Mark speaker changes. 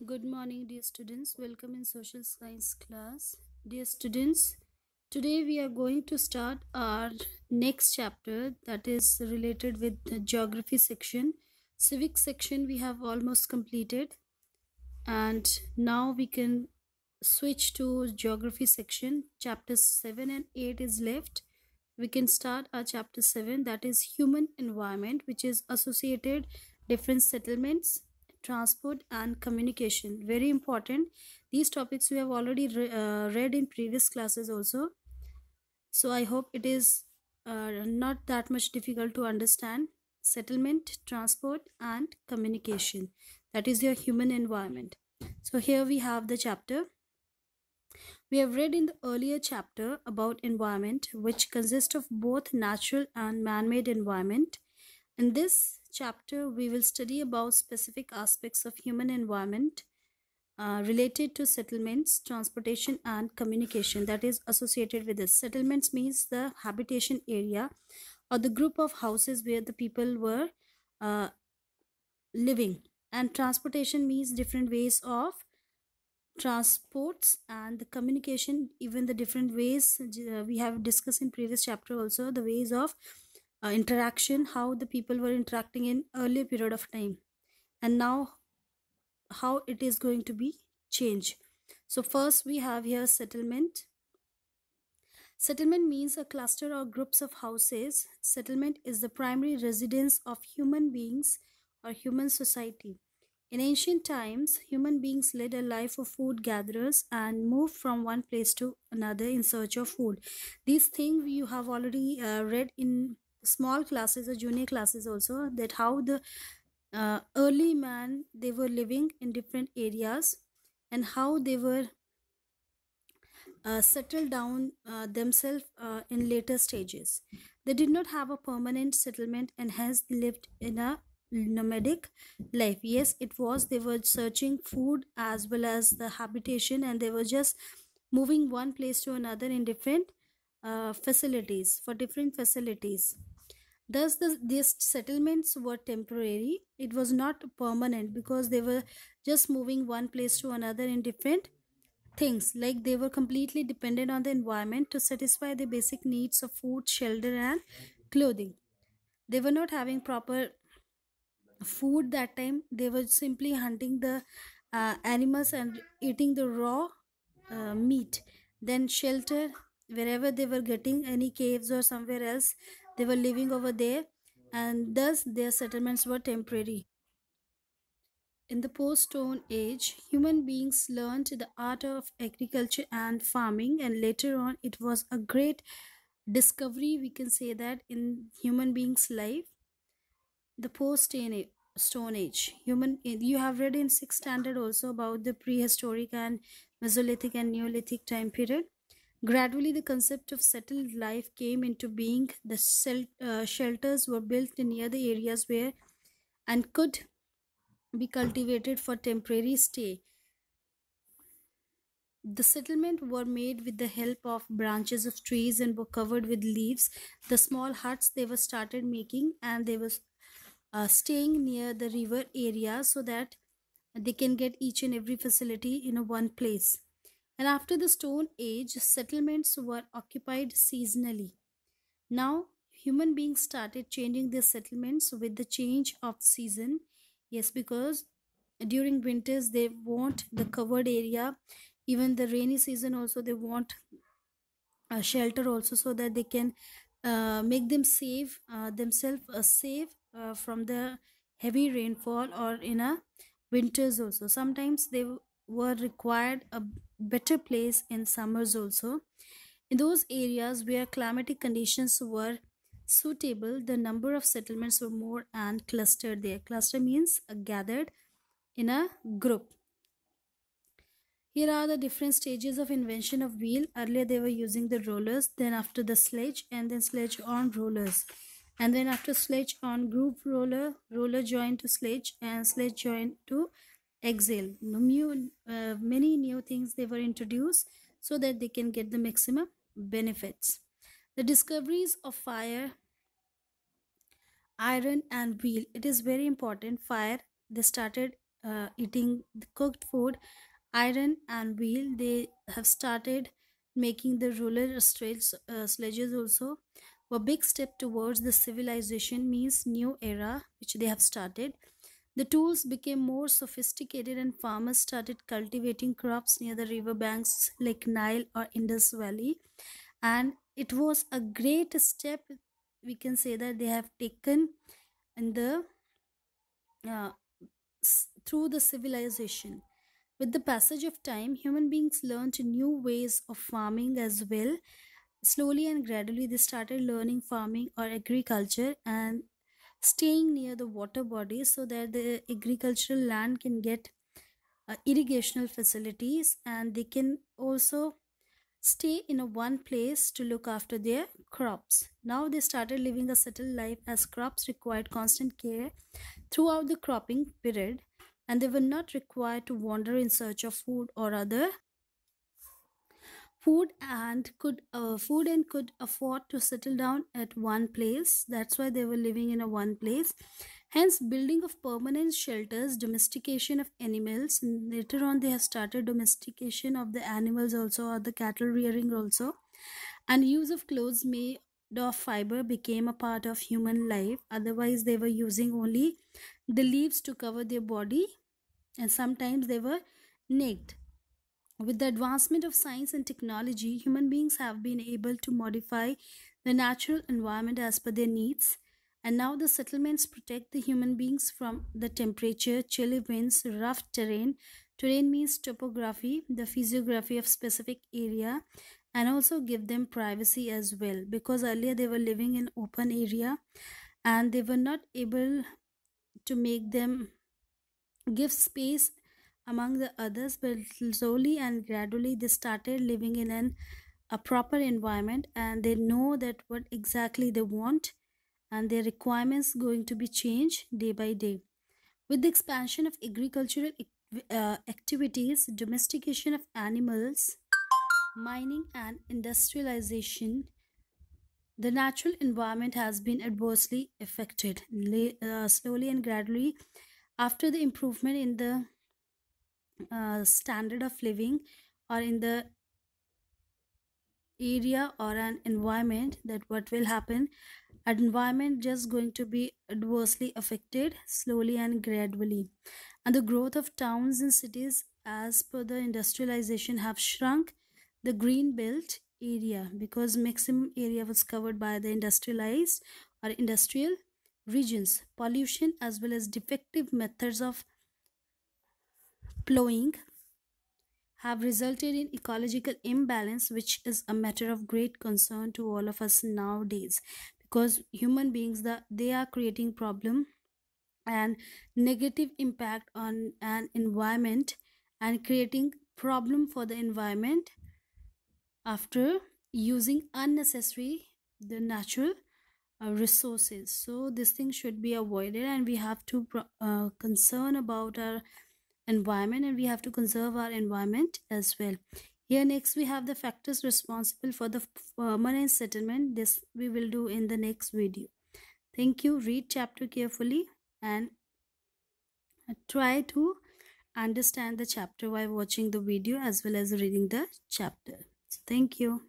Speaker 1: Good morning, dear students. Welcome in social science class. Dear students, today we are going to start our next chapter that is related with the geography section. Civic section we have almost completed, and now we can switch to geography section. Chapters 7 and 8 is left. We can start our chapter 7, that is human environment, which is associated different settlements, transport and communication. Very important. These topics we have already read in previous classes also, so I hope it is not that much difficult to understand. Settlement, transport and communication, that is your human environment. So here we have the chapter. We have read in the earlier chapter about environment, which consists of both natural and man-made environment. In this chapter, we will study about specific aspects of human environment related to settlements, transportation, and communication that is associated with this. Settlements means the habitation area or the group of houses where the people were uh, living, and transportation means different ways of transports and the communication, even the different ways we have discussed in previous chapter also, the ways of interaction, how the people were interacting in earlier period of time, and now how it is going to be changed. So first we have here settlement. Settlement means a cluster or groups of houses. Settlement is the primary residence of human beings or human society. In ancient times, human beings led a life of food gatherers and moved from one place to another in search of food. These things you have already read in small classes or junior classes also, that how the early man they were living in different areas and how they were settled down themselves in later stages. They did not have a permanent settlement and hence lived in a nomadic life. Yes, it was, they were searching food as well as the habitation, and they were just moving one place to another in different facilities, for different facilities. Thus, these settlements were temporary. It was not permanent because they were just moving one place to another in different things, like they were completely dependent on the environment to satisfy the basic needs of food, shelter and clothing. They were not having proper food that time. They were simply hunting the animals and eating the raw meat. Then shelter, wherever they were getting any caves or somewhere else, they were living over there, and thus their settlements were temporary. In the post-Stone Age, human beings learned the art of agriculture and farming, and later on, it was a great discovery, we can say that, in human beings' life. The post-Stone Age, you have read in sixth standard also about the prehistoric and Mesolithic and Neolithic time period. Gradually, the concept of settled life came into being. The shelters were built near the areas where and could be cultivated for temporary stay. The settlement were made with the help of branches of trees and were covered with leaves. The small huts they were started making, and they were staying near the river area so that they can get each and every facility in a one place. And after the Stone Age, settlements were occupied seasonally. Now, human beings started changing their settlements with the change of season. Yes, because during winters they want the covered area, even the rainy season also they want a shelter also, so that they can make them save themselves safe from the heavy rainfall, or in a winters also. Sometimes they were required a better place in summers also. In those areas where climatic conditions were suitable, the number of settlements were more and clustered there. Cluster means gathered in a group. Here are the different stages of invention of wheel. Earlier they were using the rollers, then after the sledge, and then sledge on rollers. And then after sledge on groove roller, roller joined to sledge, and sledge joined to axle. Many new things they were introduced so that they can get the maximum benefits. The discoveries of fire, iron and wheel. It is very important. Fire, they started eating the cooked food, iron and wheel. They have started making the roller sledges also. A big step towards the civilization means new era which they have started. The tools became more sophisticated and farmers started cultivating crops near the river banks like Nile or Indus Valley. And it was a great step, we can say, that they have taken in the uh, through the civilization. With the passage of time, human beings learned new ways of farming as well. Slowly and gradually, they started learning farming or agriculture and staying near the water bodies so that the agricultural land can get irrigational facilities, and they can also stay in a one place to look after their crops. Now they started living a settled life as crops required constant care throughout the cropping period, and they were not required to wander in search of food and could afford to settle down at one place. That's why they were living in a one place. Hence building of permanent shelters, domestication of animals, and later on they have started domestication of the animals also, or the cattle rearing also. And use of clothes made of fiber became a part of human life. Otherwise they were using only the leaves to cover their body, and sometimes they were naked. With the advancement of science and technology, human beings have been able to modify the natural environment as per their needs. And now the settlements protect the human beings from the temperature, chilly winds, rough terrain. Terrain means topography, the physiography of specific area, and also give them privacy as well. Because earlier they were living in open area and they were not able to make them give space among the others, but slowly and gradually they started living in a proper environment, and they know that what exactly they want, and their requirements going to be changed day by day. With the expansion of agricultural activities, domestication of animals, mining and industrialization, the natural environment has been adversely affected. Slowly and gradually, after the improvement in the standard of living or in the area or an environment, that what will happen, an environment just going to be adversely affected slowly and gradually. And the growth of towns and cities as per the industrialization have shrunk the green belt area, because maximum area was covered by the industrialized or industrial regions. Pollution as well as defective methods of plowing have resulted in ecological imbalance, which is a matter of great concern to all of us nowadays, because human beings, that they are creating problem and negative impact on an environment, and creating problem for the environment after using unnecessary the natural resources. So this thing should be avoided, and we have to concern about our environment, and we have to conserve our environment as well. Here next we have the factors responsible for the permanent settlement. This we will do in the next video. Thank you. Read chapter carefully and try to understand the chapter while watching the video as well as reading the chapter. So thank you.